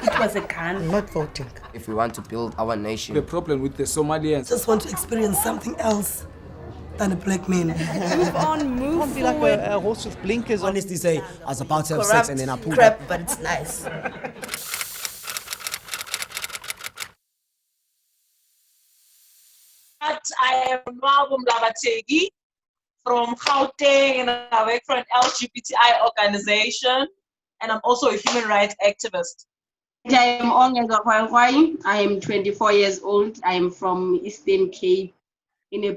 It was a gun. I'm not voting. If we want to build our nation. The problem with the Somalians. Just want to experience something else than a black man. Move on, move Can't be like forward. a horse with blinkers on. Honestly say, I was about to have Corrupt sex and then I pulled crap, up. but it's nice. I am Nwabo Mlabategi from Gauteng, and I work for an LGBTI organization, and I'm also a human rights activist. I am Ongeza Kwai. I am 24 years old. I am from Eastern Cape in a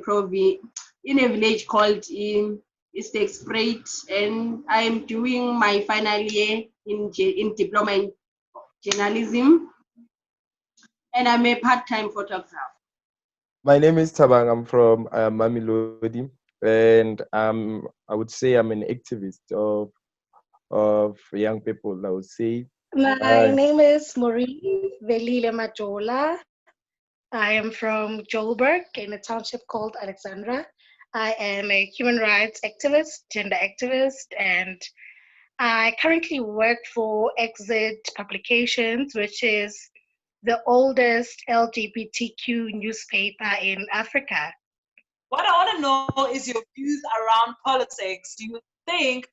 village called Eastexpruit, and I am doing my final year in diploma in journalism, and I'm a part-time photographer. My name is Tabang. I'm from Mamelodi, and I would say I'm an activist of young people. I would say. My name is Maureen Velile Majola. I am from Joburg in a township called Alexandra. I am a human rights activist, gender activist, and I currently work for Exit Publications, which is the oldest LGBTQ newspaper in Africa. What I want to know is your views around politics. Do you think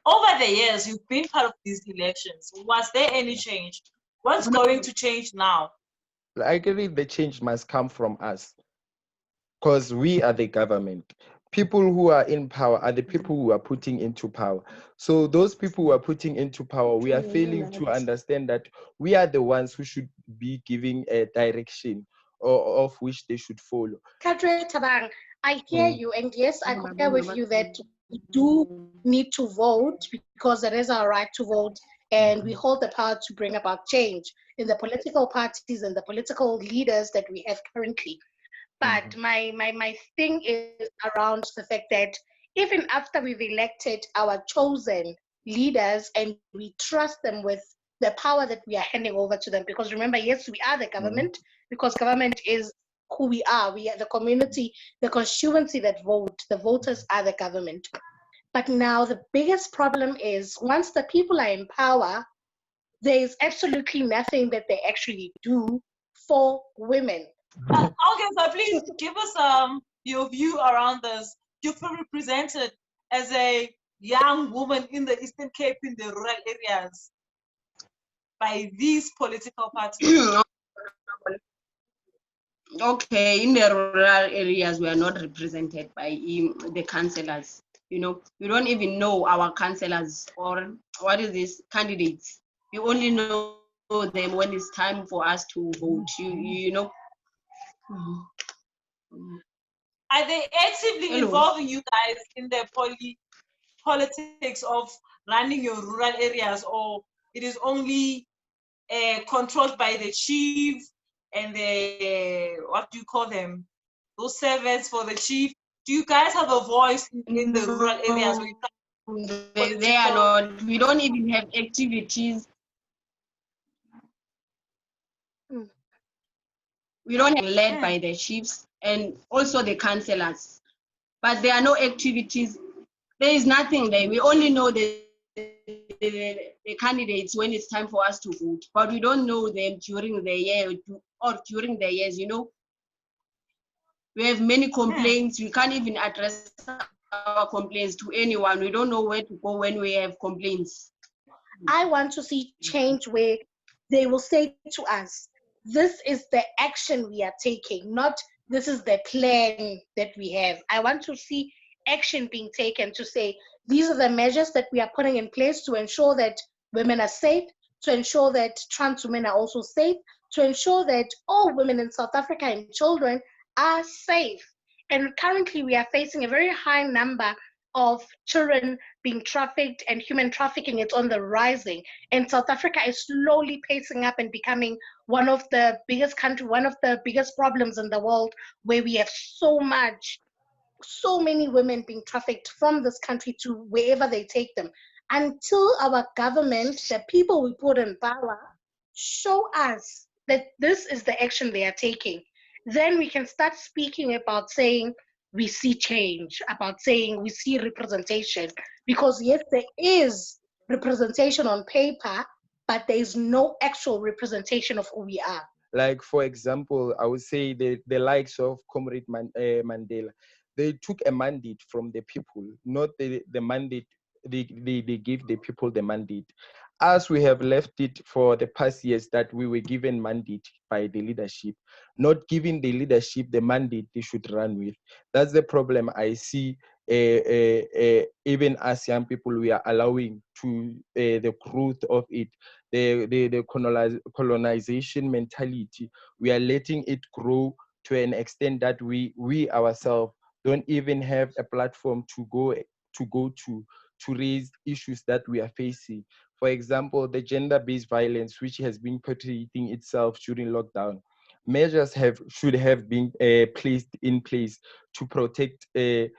over the years you've been part of these elections, was there any change? What's going to change now? I believe the change must come from us, because we are the government. People who are in power are the people who are putting into power. So those people who are putting into power, we are failing to understand that we are the ones who should be giving a direction of which they should follow. Kadre Tabang, I hear you, and yes, I concur with you that we do need to vote because it is our right to vote, and we hold the power to bring about change in the political parties and the political leaders that we have currently. But my thing is around the fact that even after we've elected our chosen leaders and we trust them with the power that we are handing over to them, because remember, yes, we are the government, because government is who we are the community, the constituency that vote, the voters are the government. But now the biggest problem is once the people are in power, there is absolutely nothing that they actually do for women. Okay, so please give us your view around this. You've been represented as a young woman in the Eastern Cape in the rural areas by these political parties. Okay, in the rural areas, we are not represented by the councillors. You know, we don't even know our councillors or what is this candidates. We only know them when it's time for us to vote. You know. Are they actively involving you guys in the politics of running your rural areas, or it is only controlled by the chief and the, what do you call them, those servants for the chief? Do you guys have a voice in the rural areas? They are not. We don't even have activities. We don't have led by the chiefs and also the councillors, but there are no activities. There is nothing there. We only know the candidates when it's time for us to vote, but we don't know them during the year or during the years. You know, we have many complaints. We can't even address our complaints to anyone. We don't know where to go when we have complaints. I want to see change where they will say to us, this is the action we are taking, not this is the plan that we have. I want to see action being taken to say, these are the measures that we are putting in place to ensure that women are safe, to ensure that trans women are also safe, to ensure that all women in South Africa and children are safe. And currently we are facing a very high number of children being trafficked, and human trafficking is on the rising. And South Africa is slowly pacing up and becoming one of the biggest problems in the world, where we have so many women being trafficked from this country to wherever they take them. Until our government, the people we put in power, show us that this is the action they are taking, then we can start speaking about saying we see change, about saying we see representation. Because yes, there is representation on paper, but there's no actual representation of who we are. Like, for example, I would say the likes of Comrade Mandela, they took a mandate from the people, not the mandate, they give the people the mandate. As we have left it for the past years that we were given mandate by the leadership, not giving the leadership the mandate they should run with. That's the problem I see. Even as young people, we are allowing to the growth of it, the colonization mentality. We are letting it grow to an extent that we ourselves don't even have a platform to go to raise issues that we are facing. For example, the gender-based violence, which has been perpetuating itself during lockdown. Measures should have been placed in place to protect it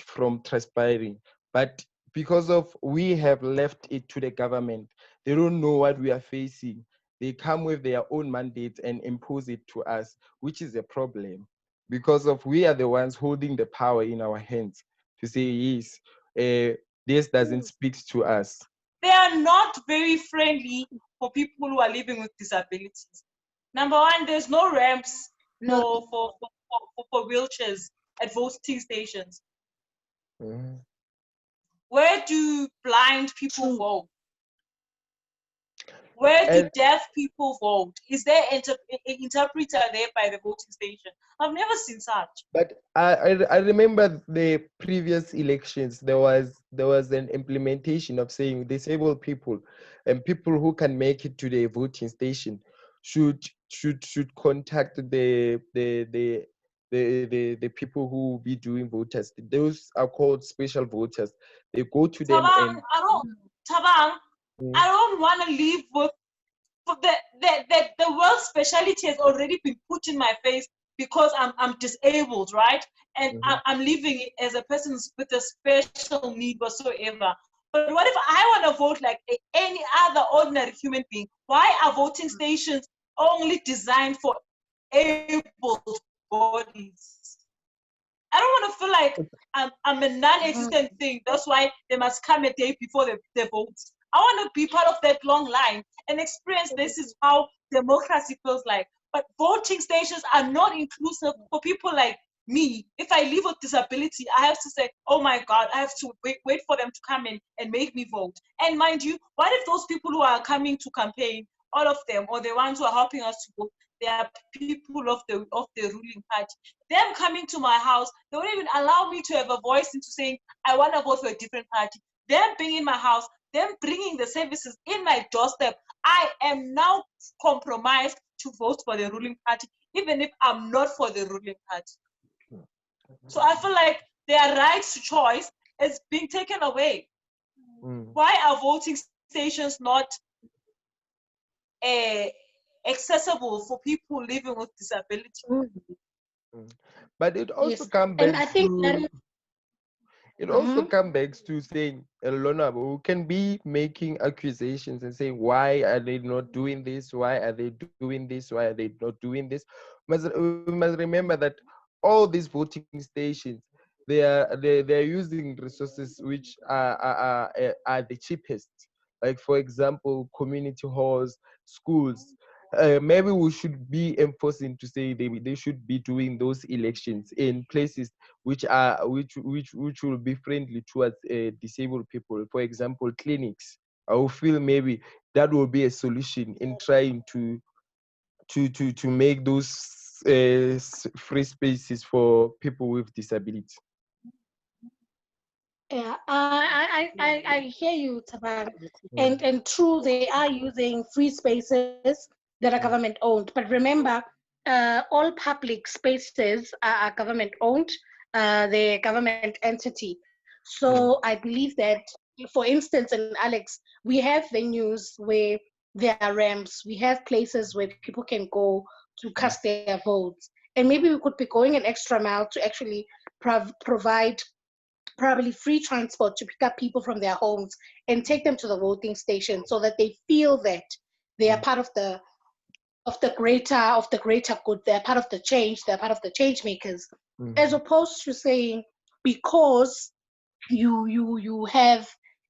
from transpiring. But because of we have left it to the government, they don't know what we are facing. They come with their own mandates and impose it to us, which is a problem. Because of we are the ones holding the power in our hands to say, yes, this doesn't speak to us. They are not very friendly for people who are living with disabilities. Number one, there's no ramps for wheelchairs at voting stations. Mhm. Where do blind people vote? Where do deaf people vote? Is there an interpreter there by the voting station? I've never seen such. But I remember the previous elections, there was an implementation of saying disabled people and people who can make it to the voting station should contact the people who will be doing voters. Those are called special voters. They go to them and I don't want to live with the word speciality has already been put in my face because I'm disabled, right? And I'm living as a person with a special need whatsoever. But what if I want to vote like any other ordinary human being? Why are voting stations only designed for able bodies? I don't want to feel like I'm a non-existent thing. That's why they must come a day before the votes. I want to be part of that long line and experience this is how democracy feels like. But voting stations are not inclusive for people like me. If I live with disability, I have to say, oh my God, I have to wait for them to come in and make me vote. And mind you, what if those people who are coming to campaign, all of them, or the ones who are helping us to vote, they are people of the ruling party. Them coming to my house, they won't even allow me to have a voice into saying, I want to vote for a different party. Them being in my house, them bringing the services in my doorstep, I am now compromised to vote for the ruling party, even if I'm not for the ruling party. So I feel like their right to choice is being taken away. Why are voting stations not accessible for people living with disability? But it also comes back. And I think that is, it also comes back to saying, Elona, who can be making accusations and saying, why are they not doing this? Why are they doing this? Why are they not doing this? We must remember that all these voting stations, they're using resources which are the cheapest. Like, for example, community halls, schools. Maybe we should be enforcing to say they should be doing those elections in places which will be friendly towards disabled people. For example, clinics. I will feel maybe that will be a solution in trying to make those free spaces for people with disability. yeah, I hear you, Tabang. And true, they are using free spaces that are government owned. But remember, all public spaces are government owned. They're government entity. So I believe that, for instance, in Alex, we have venues where there are ramps. We have places where people can go to cast their votes. And maybe we could be going an extra mile to actually provide probably free transport to pick up people from their homes and take them to the voting station so that they feel that they are part of the greater good. They're part of the change. They're part of the change makers, as opposed to saying because you have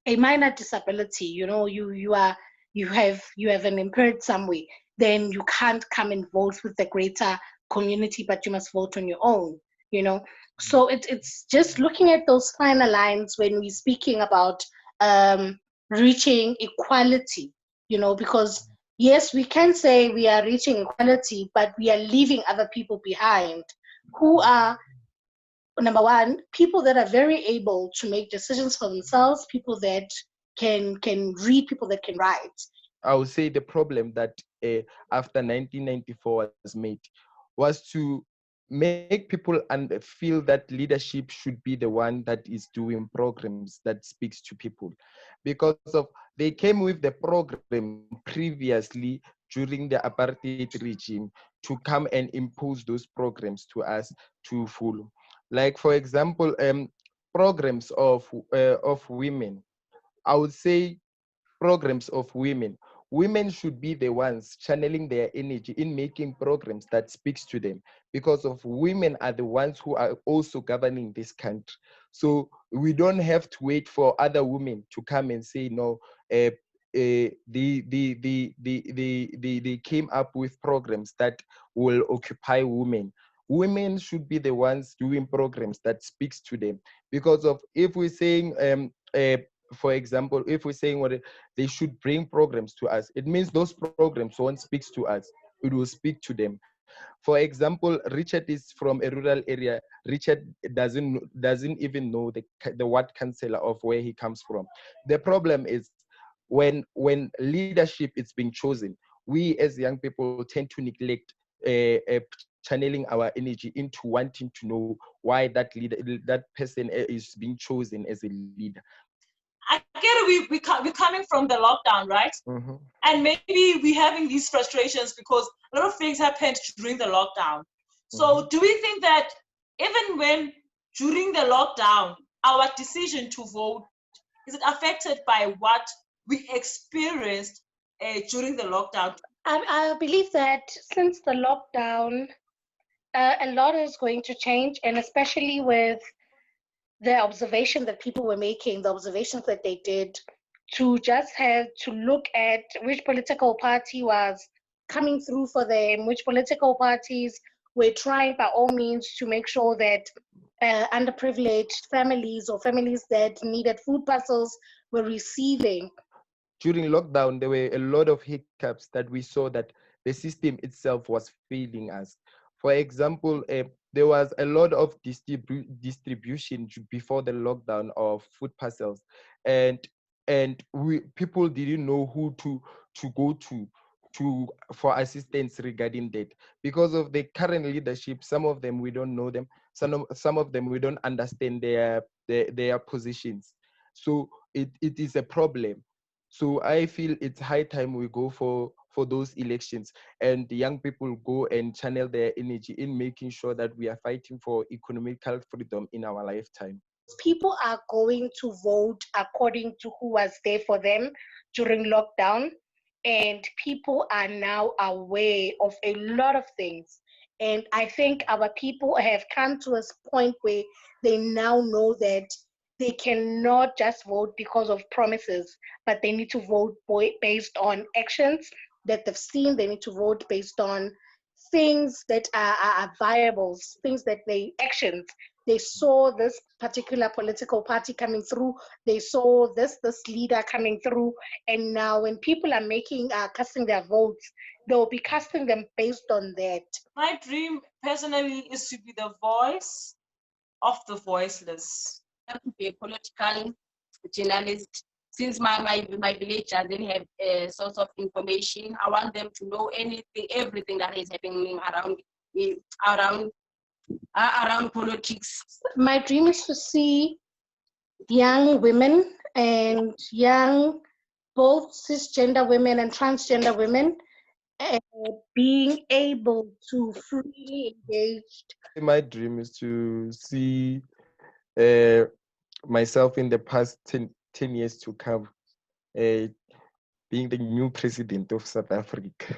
a minor disability, you you have an impaired somewhere, then you can't come and vote with the greater community, but you must vote on your own, you know. So it's just looking at those finer lines when we're speaking about reaching equality, you know, because yes, we can say we are reaching equality, but we are leaving other people behind who are, number one, people that are very able to make decisions for themselves, people that can read, people that can write. I would say the problem that after 1994 was made was to make people and feel that leadership should be the one that is doing programs that speaks to people, because of they came with the program previously during the apartheid regime to come and impose those programs to us to follow. Like for example, programs of women. I would say programs of women. Women should be the ones channeling their energy in making programs that speaks to them, because of women are the ones who are also governing this country. So we don't have to wait for other women to come and say no. They came up with programs that will occupy women. Women should be the ones doing programs that speaks to them, because of if we're saying for example, if we're saying what they should bring programs to us, it means those programs won't speak to us, it will speak to them. For example, Richard is from a rural area. Richard doesn't even know the ward councillor of where he comes from. The problem is when leadership is being chosen, we as young people tend to neglect channeling our energy into wanting to know why that person is being chosen as a leader. I get it. We're coming from the lockdown, right? Mm-hmm. And maybe we're having these frustrations because a lot of things happened during the lockdown. So do we think that even when during the lockdown, our decision to vote, is it affected by what we experienced during the lockdown? I believe that since the lockdown, a lot is going to change, and especially with the observation that people were making, the observations that they did, to just have to look at which political party was coming through for them, which political parties were trying by all means to make sure that underprivileged families or families that needed food parcels were receiving. During lockdown, there were a lot of hiccups that we saw that the system itself was failing us. For example, there was a lot of distribution before the lockdown of food parcels, and people didn't know who to go to for assistance regarding that. Because of the current leadership, some of them we don't know them, some of them we don't understand their positions. So it is a problem. So I feel it's high time we go for those elections, and the young people go and channel their energy in making sure that we are fighting for economical freedom in our lifetime. People are going to vote according to who was there for them during lockdown, and people are now aware of a lot of things. And I think our people have come to a point where they now know that they cannot just vote because of promises, but they need to vote based on actions that they've seen. They need to vote based on things that are viable, things that actions. They saw this particular political party coming through. They saw this leader coming through. And now when people are casting their votes, they'll be casting them based on that. My dream personally is to be the voice of the voiceless. To be a political journalist. Since my village doesn't have a source of information, I want them to know everything that is happening around politics. My dream is to see young women and both cisgender women and transgender women being able to freely engage. My dream is to see myself in the past 10 years to come, being the new president of South Africa.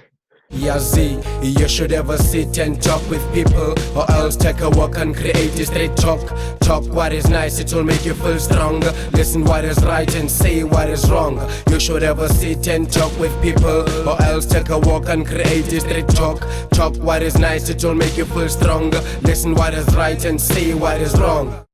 Yazi, you should ever sit and talk with people, or else take a walk and create a straight talk. Talk what is nice, it will make you feel stronger. Listen what is right and say what is wrong. You should ever sit and talk with people, or else take a walk and create a straight talk. Talk what is nice, it will make you feel stronger. Listen what is right and say what is wrong.